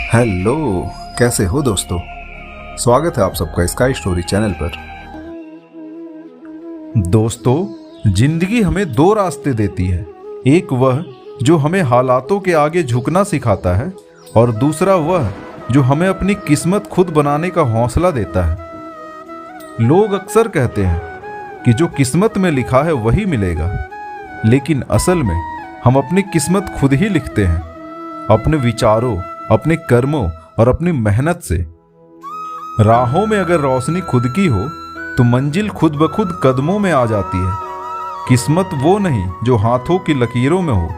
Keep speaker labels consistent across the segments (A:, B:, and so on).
A: Hello, कैसे हो दोस्तों। स्वागत है आप सबका स्काई स्टोरी चैनल पर। दोस्तों, जिंदगी हमें दो रास्ते देती है। एक वह जो हमें हालातों के आगे झुकना सिखाता है और दूसरा वह जो हमें अपनी किस्मत खुद बनाने का हौसला देता है। लोग अक्सर कहते हैं कि जो किस्मत में लिखा है वही मिलेगा, लेकिन असल में हम अपनी किस्मत खुद ही लिखते हैं, अपने विचारों, अपने कर्मों और अपनी मेहनत से। राहों में अगर रोशनी खुद की हो तो मंजिल खुद ब खुद कदमों में आ जाती है। किस्मत वो नहीं जो हाथों की लकीरों में हो,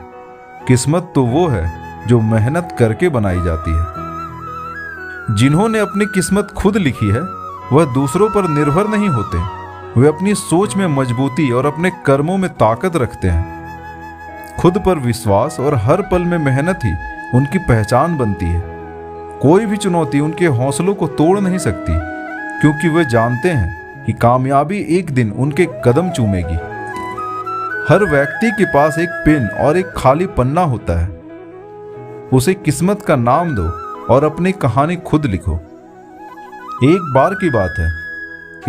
A: किस्मत तो वो है जो मेहनत करके बनाई जाती है। जिन्होंने अपनी किस्मत खुद लिखी है वह दूसरों पर निर्भर नहीं होते। वे अपनी सोच में मजबूती और अपने कर्मों में ताकत रखते हैं। खुद पर विश्वास और हर पल में मेहनत ही उनकी पहचान बनती है। कोई भी चुनौती उनके हौसलों को तोड़ नहीं सकती, क्योंकि वे जानते हैं कि कामयाबी एक दिन उनके कदम चूमेगी। हर व्यक्ति के पास एक पेन और एक खाली पन्ना होता है। उसे किस्मत का नाम दो और अपनी कहानी खुद लिखो। एक बार की बात है,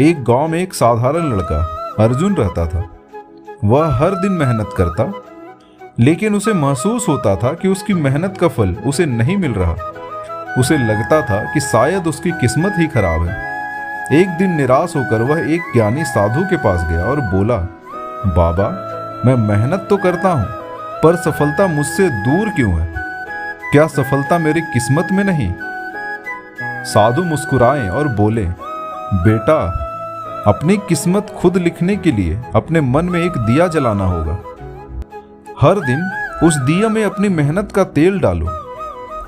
A: एक गांव में एक साधारण लड़का अर्जुन रहता था। वह हर दिन मेहनत करता, लेकिन उसे महसूस होता था कि उसकी मेहनत का फल उसे नहीं मिल रहा। उसे लगता था कि शायद उसकी किस्मत ही खराब है। एक दिन निराश होकर वह एक ज्ञानी साधु के पास गया और बोला, बाबा, मैं मेहनत तो करता हूँ, पर सफलता मुझसे दूर क्यों है? क्या सफलता मेरी किस्मत में नहीं? साधु मुस्कुराए और बोले, बेटा, अपनी किस्मत खुद लिखने के लिए अपने मन में एक दिया जलाना होगा। हर दिन उस दिया में अपनी मेहनत का तेल डालो,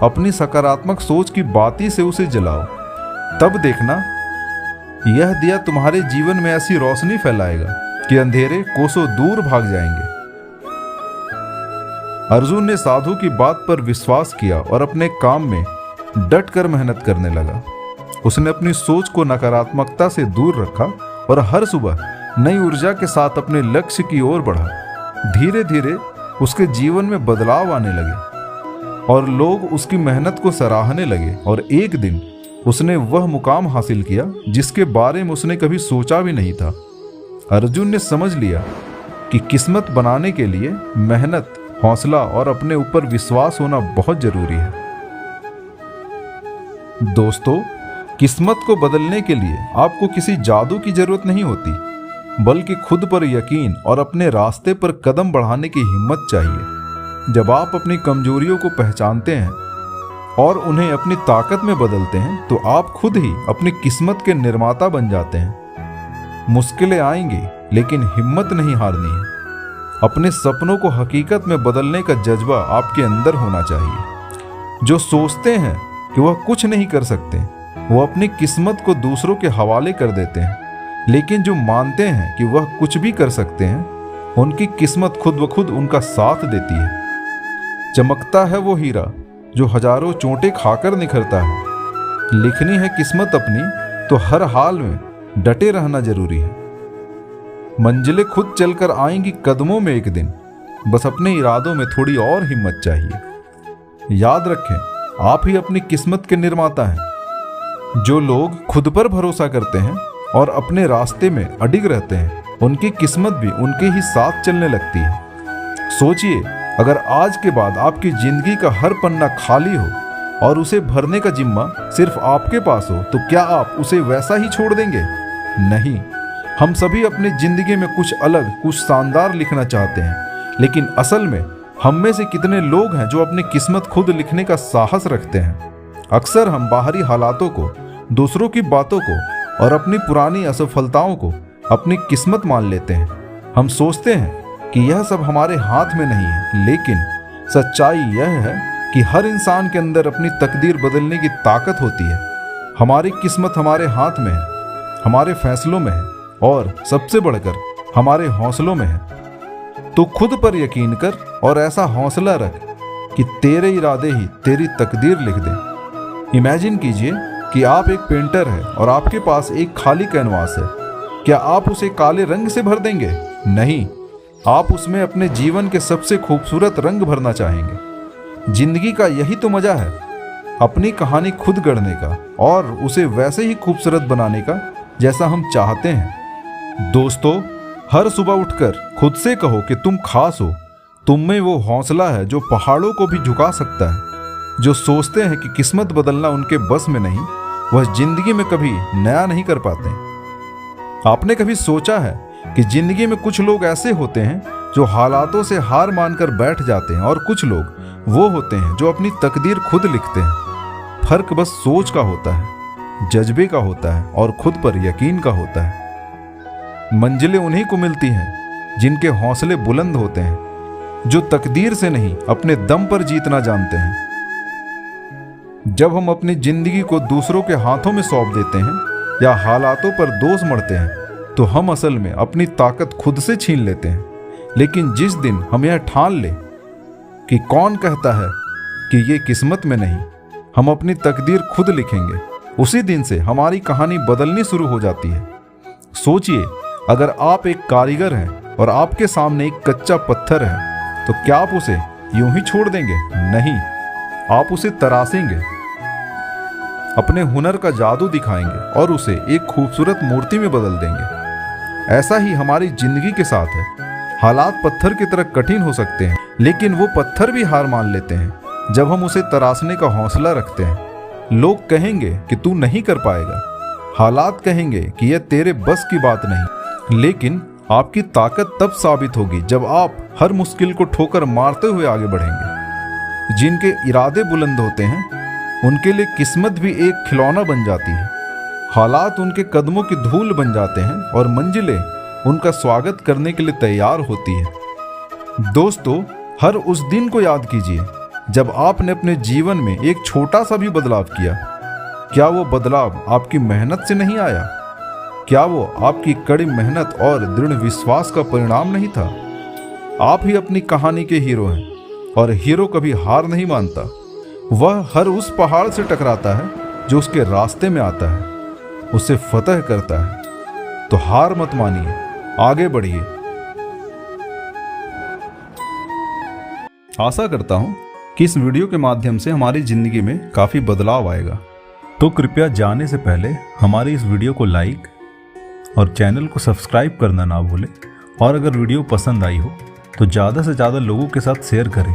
A: अपनी सकारात्मक सोच की बाती से उसे जलाओ। तब देखना, यह दिया तुम्हारे जीवन में ऐसी रोशनी फैलाएगा कि अंधेरे कोसों दूर भाग जाएंगे। अर्जुन ने साधु की बात पर विश्वास किया और अपने काम में डट कर मेहनत करने लगा। उसने अपनी सोच को नकारात्मकता से दूर रखा और हर सुबह नई ऊर्जा के साथ अपने लक्ष्य की ओर बढ़ा। धीरे धीरे उसके जीवन में बदलाव आने लगे और लोग उसकी मेहनत को सराहने लगे, और एक दिन उसने वह मुकाम हासिल किया जिसके बारे में उसने कभी सोचा भी नहीं था। अर्जुन ने समझ लिया कि किस्मत बनाने के लिए मेहनत, हौसला और अपने ऊपर विश्वास होना बहुत जरूरी है। दोस्तों, किस्मत को बदलने के लिए आपको किसी जादू की जरूरत नहीं होती, बल्कि खुद पर यकीन और अपने रास्ते पर कदम बढ़ाने की हिम्मत चाहिए। जब आप अपनी कमजोरियों को पहचानते हैं और उन्हें अपनी ताकत में बदलते हैं, तो आप खुद ही अपनी किस्मत के निर्माता बन जाते हैं। मुश्किलें आएंगी, लेकिन हिम्मत नहीं हारनी है। अपने सपनों को हकीकत में बदलने का जज्बा आपके अंदर होना चाहिए। जो सोचते हैं कि वह कुछ नहीं कर सकते, वो अपनी किस्मत को दूसरों के हवाले कर देते हैं, लेकिन जो मानते हैं कि वह कुछ भी कर सकते हैं, उनकी किस्मत खुद ब खुद उनका साथ देती है। चमकता है वो हीरा जो हजारों चोटें खाकर निखरता है। लिखनी है किस्मत अपनी, तो हर हाल में डटे रहना जरूरी है। मंजिलें खुद चलकर आएंगी कदमों में एक दिन, बस अपने इरादों में थोड़ी और हिम्मत चाहिए। याद रखें, आप ही अपनी किस्मत के निर्माता हैं। जो लोग खुद पर भरोसा करते हैं और अपने रास्ते में अडिग रहते हैं, उनकी किस्मत भी उनके ही साथ चलने लगती है। सोचिए, अगर आज के बाद आपकी जिंदगी का हर पन्ना खाली हो और उसे भरने का जिम्मा सिर्फ आपके पास हो, तो क्या आप उसे वैसा ही छोड़ देंगे? नहीं। हम सभी अपनी जिंदगी में कुछ अलग, कुछ शानदार लिखना चाहते हैं, लेकिन असल में हम में से कितने लोग हैं जो अपनी किस्मत खुद लिखने का साहस रखते हैं? अक्सर हम बाहरी हालातों को, दूसरों की बातों को और अपनी पुरानी असफलताओं को अपनी किस्मत मान लेते हैं। हम सोचते हैं कि यह सब हमारे हाथ में नहीं है, लेकिन सच्चाई यह है कि हर इंसान के अंदर अपनी तकदीर बदलने की ताकत होती है। हमारी किस्मत हमारे हाथ में है, हमारे फैसलों में है और सबसे बढ़कर हमारे हौसलों में है। तो खुद पर यकीन कर और ऐसा हौसला रख कि तेरे इरादे ही तेरी तकदीर लिख दें। इमेजिन कीजिए कि आप एक पेंटर हैं और आपके पास एक खाली कैनवास है। क्या आप उसे काले रंग से भर देंगे? नहीं, आप उसमें अपने जीवन के सबसे खूबसूरत रंग भरना चाहेंगे। जिंदगी का यही तो मजा है। अपनी कहानी खुद गढ़ने का और उसे वैसे ही खूबसूरत बनाने का जैसा हम चाहते हैं। दोस्तों, हर सुबह उठकर खुद से कहो कि तुम खास हो। तुम में वो हौसला है जो पहाड़ों को भी झुका सकता है। जो सोचते हैं कि किस्मत बदलना उनके बस में नहीं, वह जिंदगी में कभी नया नहीं कर पाते। आपने कभी सोचा है कि जिंदगी में कुछ लोग ऐसे होते हैं जो हालातों से हार मानकर बैठ जाते हैं, और कुछ लोग वो होते हैं जो अपनी तकदीर खुद लिखते हैं। फर्क बस सोच का होता है, जज्बे का होता है और खुद पर यकीन का होता है। मंजिलें उन्हीं को मिलती हैं जिनके हौसले बुलंद होते हैं, जो तकदीर से नहीं अपने दम पर जीतना जानते हैं। जब हम अपनी जिंदगी को दूसरों के हाथों में सौंप देते हैं या हालातों पर दोष मढ़ते हैं, तो हम असल में अपनी ताकत खुद से छीन लेते हैं। लेकिन जिस दिन हम यह ठान लें कि कौन कहता है कि ये किस्मत में नहीं, हम अपनी तकदीर खुद लिखेंगे, उसी दिन से हमारी कहानी बदलनी शुरू हो जाती है। सोचिए, अगर आप एक कारीगर हैं और आपके सामने एक कच्चा पत्थर है, तो क्या आप उसे यूं ही छोड़ देंगे? नहीं, आप उसे तराशेंगे, अपने हुनर का जादू दिखाएंगे और उसे एक खूबसूरत मूर्ति में बदल देंगे। ऐसा ही हमारी जिंदगी के साथ है। हालात पत्थर की तरह कठिन हो सकते हैं, लेकिन वो पत्थर भी हार मान लेते हैं जब हम उसे तराशने का हौसला रखते हैं। लोग कहेंगे कि तू नहीं कर पाएगा, हालात कहेंगे कि यह तेरे बस की बात नहीं, लेकिन आपकी ताकत तब साबित होगी जब आप हर मुश्किल को ठोकर मारते हुए आगे बढ़ेंगे। जिनके इरादे बुलंद होते हैं, उनके लिए किस्मत भी एक खिलौना बन जाती है। हालात उनके कदमों की धूल बन जाते हैं और मंजिलें उनका स्वागत करने के लिए तैयार होती है। दोस्तों, हर उस दिन को याद कीजिए जब आपने अपने जीवन में एक छोटा सा भी बदलाव किया। क्या वो बदलाव आपकी मेहनत से नहीं आया? क्या वो आपकी कड़ी मेहनत और दृढ़ विश्वास का परिणाम नहीं था? आप ही अपनी कहानी के हीरो हैं, और हीरो कभी हार नहीं मानता। वह हर उस पहाड़ से टकराता है जो उसके रास्ते में आता है, उसे फतह करता है। तो हार मत मानिए, आगे बढ़िए। आशा करता हूं कि इस वीडियो के माध्यम से हमारी जिंदगी में काफी बदलाव आएगा। तो कृपया जाने से पहले हमारी इस वीडियो को लाइक और चैनल को सब्सक्राइब करना ना भूलें, और अगर वीडियो पसंद आई हो तो ज़्यादा से ज़्यादा लोगों के साथ शेयर करें,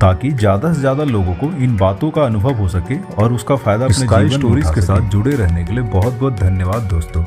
A: ताकि ज़्यादा से ज़्यादा लोगों को इन बातों का अनुभव हो सके और उसका फायदा अपने जीवन स्टोरीज के साथ जुड़े रहने के लिए बहुत बहुत धन्यवाद दोस्तों।